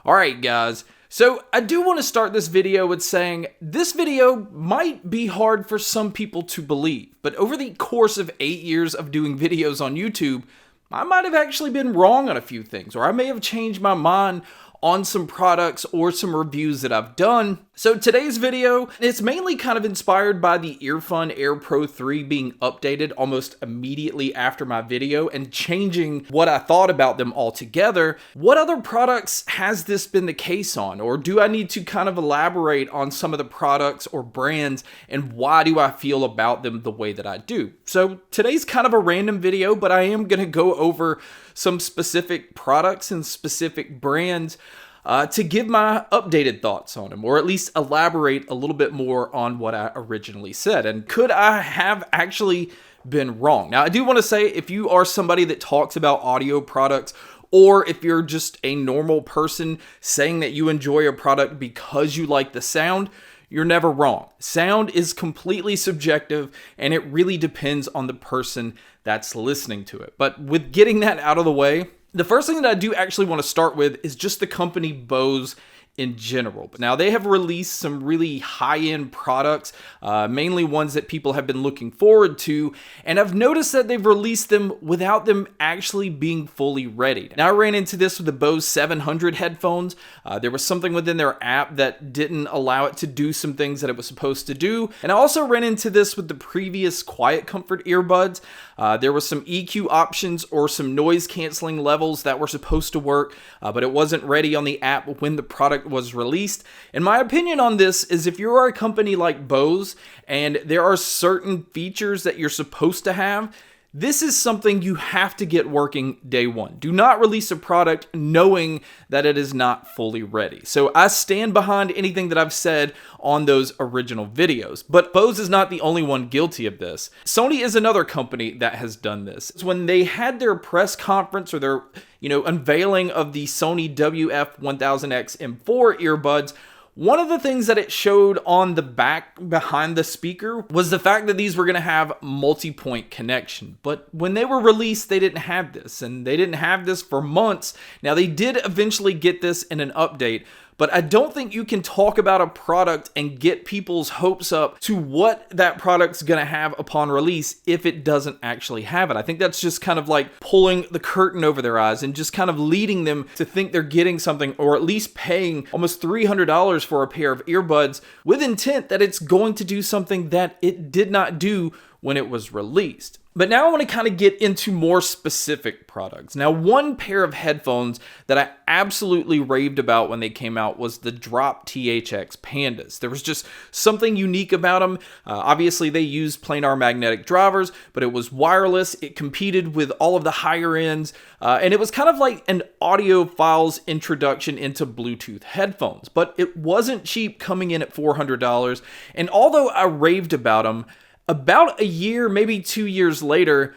Alright guys, so I do want to start this video with saying this video might be hard for some people to believe, but over the course of 8 years of doing videos on YouTube, I might have actually been wrong on a few things, or I may have changed my mind on some products or some reviews that I've done. So today's video, it's mainly kind of inspired by the Earfun Air Pro 3 being updated almost immediately after my video and changing what I thought about them altogether. What other products has this been the case on? Or do I need to kind of elaborate on some of the products or brands and why do I feel about them the way that I do? So today's kind of a random video, but I am going to go over some specific products and specific brands to give my updated thoughts on them, or at least elaborate a little bit more on what I originally said. And could I have actually been wrong? Now, I do want to say, if you are somebody that talks about audio products, or if you're just a normal person saying that you enjoy a product because you like the sound, you're never wrong. Sound is completely subjective, and it really depends on the person that's listening to it. But with getting that out of the way, the first thing that I do actually want to start with is just the company Bose in general. Now, they have released some really high-end products, mainly ones that people have been looking forward to, and I've noticed that they've released them without them actually being fully ready. Now, I ran into this with the Bose 700 headphones. There was something within their app that didn't allow it to do some things that it was supposed to do, and I also ran into this with the previous Quiet Comfort earbuds. There was some EQ options or some noise canceling levels that were supposed to work, but it wasn't ready on the app when the product was released. And my opinion on this is, if you're a company like Bose and there are certain features that you're supposed to have, this is something you have to get working day one. Do not release a product knowing that it is not fully ready. So I stand behind anything that I've said on those original videos. But Bose is not the only one guilty of this. Sony is another company that has done this. When they had their press conference or their unveiling of the Sony WF-1000X M4 earbuds, one of the things that it showed on the back behind the speaker was the fact that these were going to have multi-point connection. But when they were released, they didn't have this, and they didn't have this for months. Now, they did eventually get this in an update, but I don't think you can talk about a product and get people's hopes up to what that product's going to have upon release if it doesn't actually have it. I think that's just kind of like pulling the curtain over their eyes and just kind of leading them to think they're getting something, or at least paying almost $300 for a pair of earbuds with intent that it's going to do something that it did not do when it was released. But now I want to kind of get into more specific products. Now, one pair of headphones that I absolutely raved about when they came out was the Drop THX Pandas. There was just something unique about them. Obviously, they used planar magnetic drivers, but it was wireless. It competed with all of the higher ends, and it was kind of like an audiophile's introduction into Bluetooth headphones. But it wasn't cheap, coming in at $400. And although I raved about them, about a year, maybe 2 years later,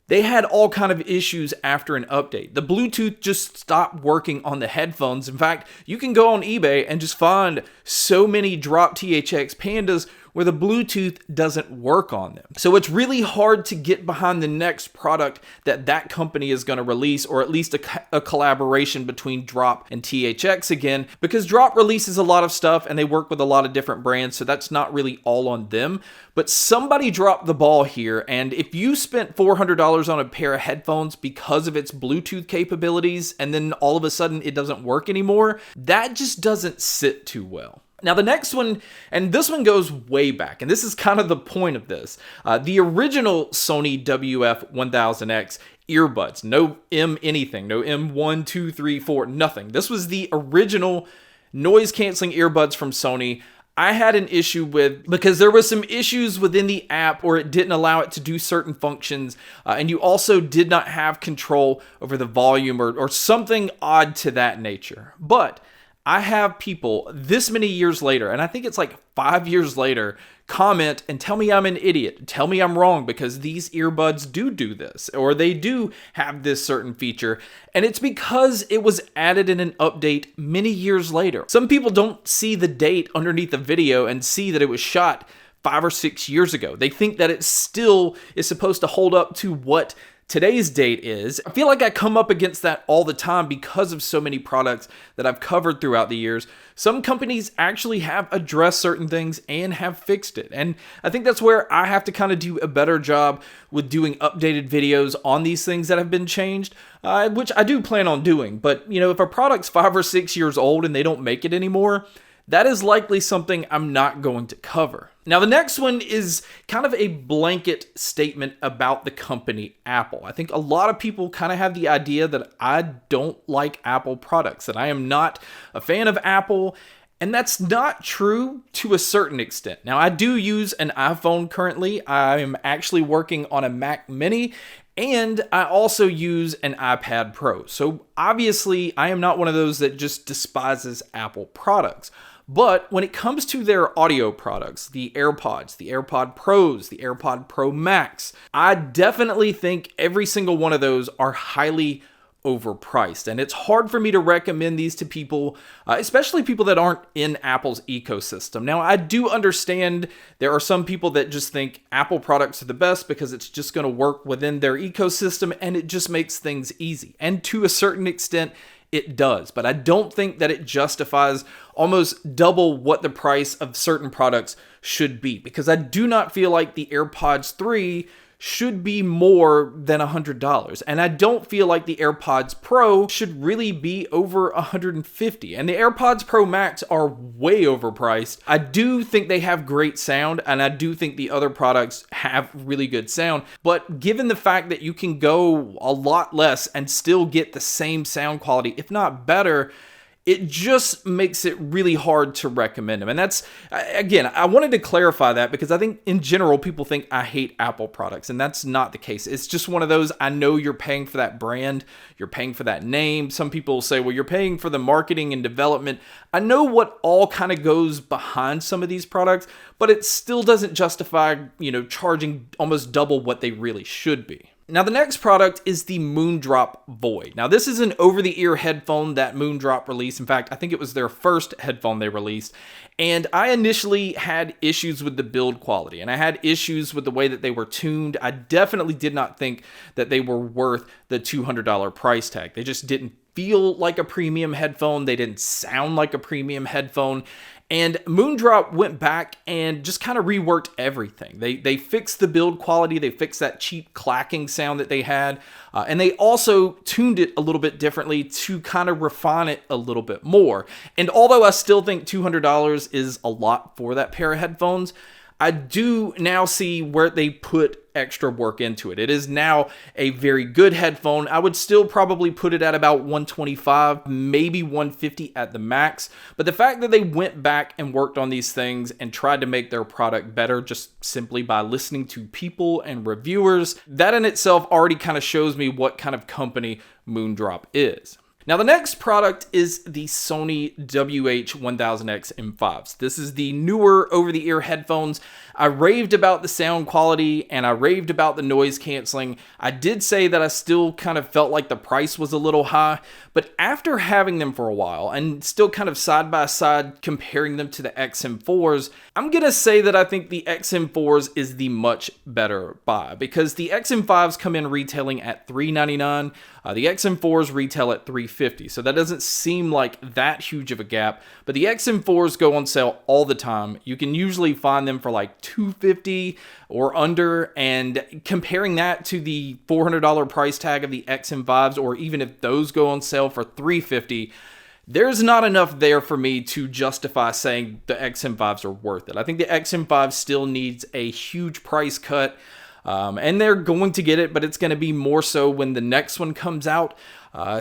they had all kind of issues after an update. The Bluetooth just stopped working on the headphones. In fact, you can go on eBay and just find so many Drop THX Pandas where the Bluetooth doesn't work on them. So it's really hard to get behind the next product that company is going to release, or at least a collaboration between Drop and THX again, because Drop releases a lot of stuff and they work with a lot of different brands, so that's not really all on them. But somebody dropped the ball here, and if you spent $400 on a pair of headphones because of its Bluetooth capabilities, and then all of a sudden it doesn't work anymore, that just doesn't sit too well. Now, the next one, and this one goes way back, and this is kind of the point of this. The original Sony WF-1000X earbuds, no M anything, no M1, 2, 3, 4, nothing. This was the original noise-canceling earbuds from Sony. I had an issue with, because there was some issues within the app where it didn't allow it to do certain functions, and you also did not have control over the volume or something odd to that nature. But I have people this many years later, and I think it's like 5 years later, comment and tell me I'm an idiot. Tell me I'm wrong because these earbuds do this, or they do have this certain feature. And it's because it was added in an update many years later. Some people don't see the date underneath the video and see that it was shot 5 or 6 years ago. They think that it still is supposed to hold up to what today's date is. I feel like I come up against that all the time because of so many products that I've covered throughout the years. Some companies actually have addressed certain things and have fixed it. And I think that's where I have to kind of do a better job with doing updated videos on these things that have been changed, which I do plan on doing. But, if a product's 5 or 6 years old and they don't make it anymore, that is likely something I'm not going to cover. Now, the next one is kind of a blanket statement about the company Apple. I think a lot of people kind of have the idea that I don't like Apple products, that I am not a fan of Apple, and that's not true to a certain extent. Now, I do use an iPhone currently. I'm actually working on a Mac Mini, and I also use an iPad Pro. So obviously, I am not one of those that just despises Apple products. But when it comes to their audio products, the AirPods, the AirPod Pros, the AirPod Pro Max, I definitely think every single one of those are highly overpriced. And it's hard for me to recommend these to people, especially people that aren't in Apple's ecosystem. Now, I do understand there are some people that just think Apple products are the best because it's just going to work within their ecosystem and it just makes things easy. And to a certain extent, it does, but I don't think that it justifies almost double what the price of certain products should be, because I do not feel like the AirPods 3 should be more than $100. And I don't feel like the AirPods Pro should really be over $150. And the AirPods Pro Max are way overpriced. I do think they have great sound, and I do think the other products have really good sound. But given the fact that you can go a lot less and still get the same sound quality, if not better, it just makes it really hard to recommend them. And that's, again, I wanted to clarify that because I think in general, people think I hate Apple products, and that's not the case. It's just one of those, I know you're paying for that brand, you're paying for that name. Some people say, well, you're paying for the marketing and development. I know what all kind of goes behind some of these products, but it still doesn't justify, charging almost double what they really should be. Now, the next product is the Moondrop Void. Now, this is an over-the-ear headphone that Moondrop released. In fact, I think it was their first headphone they released. And I initially had issues with the build quality, and I had issues with the way that they were tuned. I definitely did not think that they were worth the $200 price tag. They just didn't feel like a premium headphone. They didn't sound like a premium headphone. And Moondrop went back and just kind of reworked everything. They fixed the build quality. They fixed that cheap clacking sound that they had. And they also tuned it a little bit differently to kind of refine it a little bit more. And although I still think $200 is a lot for that pair of headphones, I do now see where they put extra work into it. It is now a very good headphone. I would still probably put it at about $125, maybe $150 at the max. But the fact that they went back and worked on these things and tried to make their product better just simply by listening to people and reviewers, that in itself already kind of shows me what kind of company Moondrop is. Now, the next product is the Sony WH-1000X M5s. This is the newer over-the-ear headphones. I raved about the sound quality and I raved about the noise canceling. I did say that I still kind of felt like the price was a little high, but after having them for a while and still kind of side by side comparing them to the XM4s, I'm going to say that I think the XM4s is the much better buy, because the XM5s come in retailing at $399. The XM4s retail at $350, so that doesn't seem like that huge of a gap, but the XM4s go on sale all the time. You can usually find them for like $250 or under, and comparing that to the $400 price tag of the XM5s, or even if those go on sale for $350, there's not enough there for me to justify saying the XM5s are worth it. I think the XM5 still needs a huge price cut. And they're going to get it, but it's going to be more so when the next one comes out.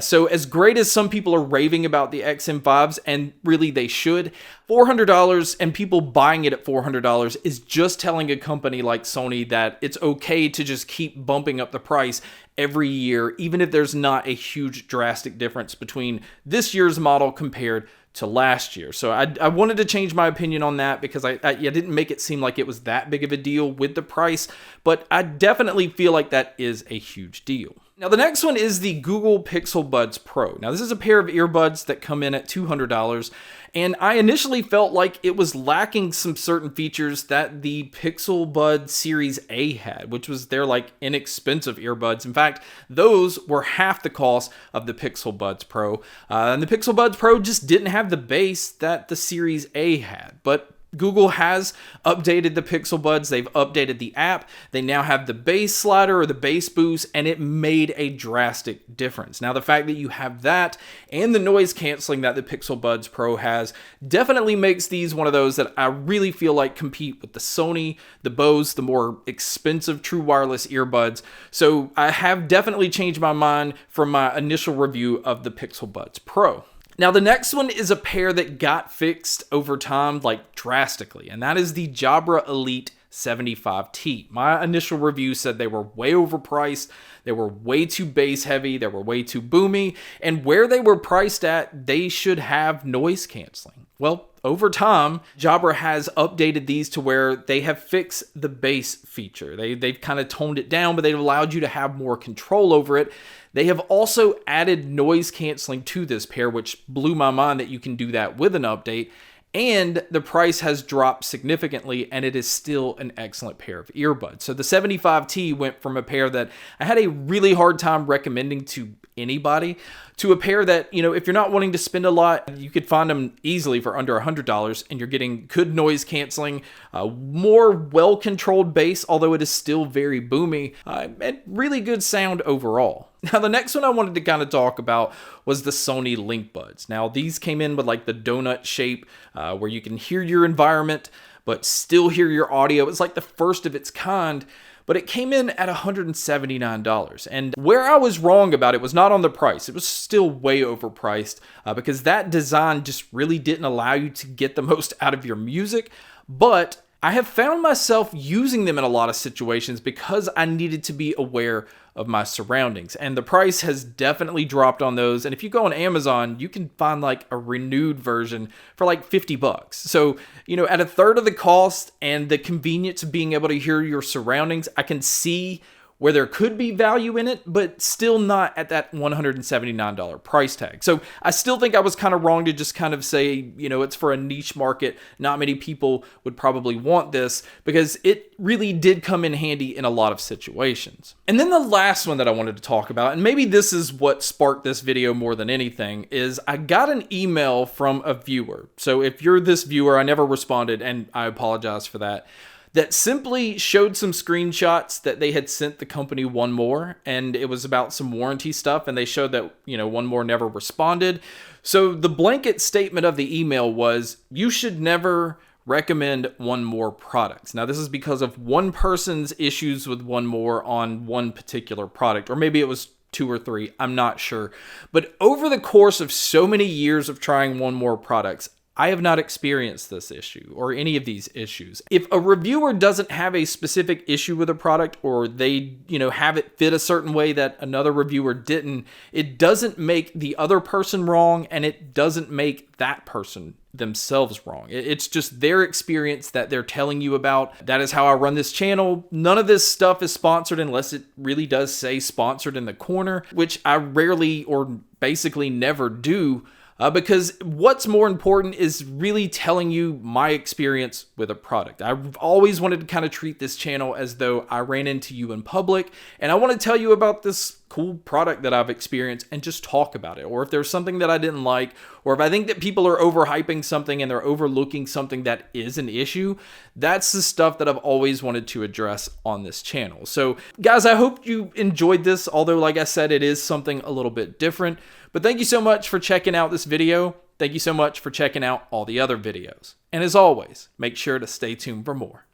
So as great as some people are raving about the XM5s, and really they should, $400 and people buying it at $400 is just telling a company like Sony that it's okay to just keep bumping up the price every year, even if there's not a huge drastic difference between this year's model compared to last year. So I wanted to change my opinion on that, because I didn't make it seem like it was that big of a deal with the price, but I definitely feel like that is a huge deal. Now the next one is the Google Pixel Buds Pro. Now this is a pair of earbuds that come in at $200, and I initially felt like it was lacking some certain features that the Pixel Buds Series A had, which was their like inexpensive earbuds. In fact, those were half the cost of the Pixel Buds Pro, and the Pixel Buds Pro just didn't have the bass that the Series A had. But Google has updated the Pixel Buds. They've updated the app. They now have the bass slider or the bass boost, and it made a drastic difference. Now, the fact that you have that and the noise canceling that the Pixel Buds Pro has definitely makes these one of those that I really feel like compete with the Sony, the Bose, the more expensive true wireless earbuds. So I have definitely changed my mind from my initial review of the Pixel Buds Pro. Now, the next one is a pair that got fixed over time, like drastically, and that is the Jabra Elite 75T. My initial review said they were way overpriced, they were way too bass heavy, they were way too boomy, and where they were priced at, they should have noise canceling. Well, over time, Jabra has updated these to where they have fixed the bass feature. They've kind of toned it down, but they've allowed you to have more control over it. They have also added noise canceling to this pair, which blew my mind that you can do that with an update. And the price has dropped significantly, and it is still an excellent pair of earbuds. So the 75T went from a pair that I had a really hard time recommending to anybody to a pair that, you know, if you're not wanting to spend a lot, you could find them easily for under $100, and you're getting good noise canceling, more well-controlled bass, although it is still very boomy, and really good sound overall. Now, the next one I wanted to kind of talk about was the Sony Link Buds. Now, these came in with like the donut shape where you can hear your environment, but still hear your audio. It's like the first of its kind, but it came in at $179. And where I was wrong about it was not on the price. It was still way overpriced because that design just really didn't allow you to get the most out of your music. But I have found myself using them in a lot of situations because I needed to be aware of my surroundings, and the price has definitely dropped on those. And if you go on Amazon, you can find like a renewed version for like $50. So, you know, at a third of the cost and the convenience of being able to hear your surroundings, I can see where there could be value in it, but still not at that $179 price tag. So I still think I was kind of wrong to just kind of say, you know, it's for a niche market. Not many people would probably want this because it really did come in handy in a lot of situations. And then the last one that I wanted to talk about, and maybe this is what sparked this video more than anything, is I got an email from a viewer. So if you're this viewer, I never responded, and I apologize for that. That simply showed some screenshots that they had sent the company One More, and it was about some warranty stuff, and they showed that, you know, One More never responded. So the blanket statement of the email was, you should never recommend One More products. Now, this is because of one person's issues with One More on one particular product, or maybe it was 2 or 3, I'm not sure. But over the course of so many years of trying One More products, I have not experienced this issue or any of these issues. If a reviewer doesn't have a specific issue with a product, or they, you know, have it fit a certain way that another reviewer didn't, it doesn't make the other person wrong, and it doesn't make that person themselves wrong. It's just their experience that they're telling you about. That is how I run this channel. None of this stuff is sponsored unless it really does say sponsored in the corner, which I rarely or basically never do. Because what's more important is really telling you my experience with a product. I've always wanted to kind of treat this channel as though I ran into you in public, and I want to tell you about this cool product that I've experienced and just talk about it. Or if there's something that I didn't like, or if I think that people are overhyping something and they're overlooking something that is an issue, that's the stuff that I've always wanted to address on this channel. So guys, I hope you enjoyed this, although like I said, it is something a little bit different. But thank you so much for checking out this video. Thank you so much for checking out all the other videos. And as always, make sure to stay tuned for more.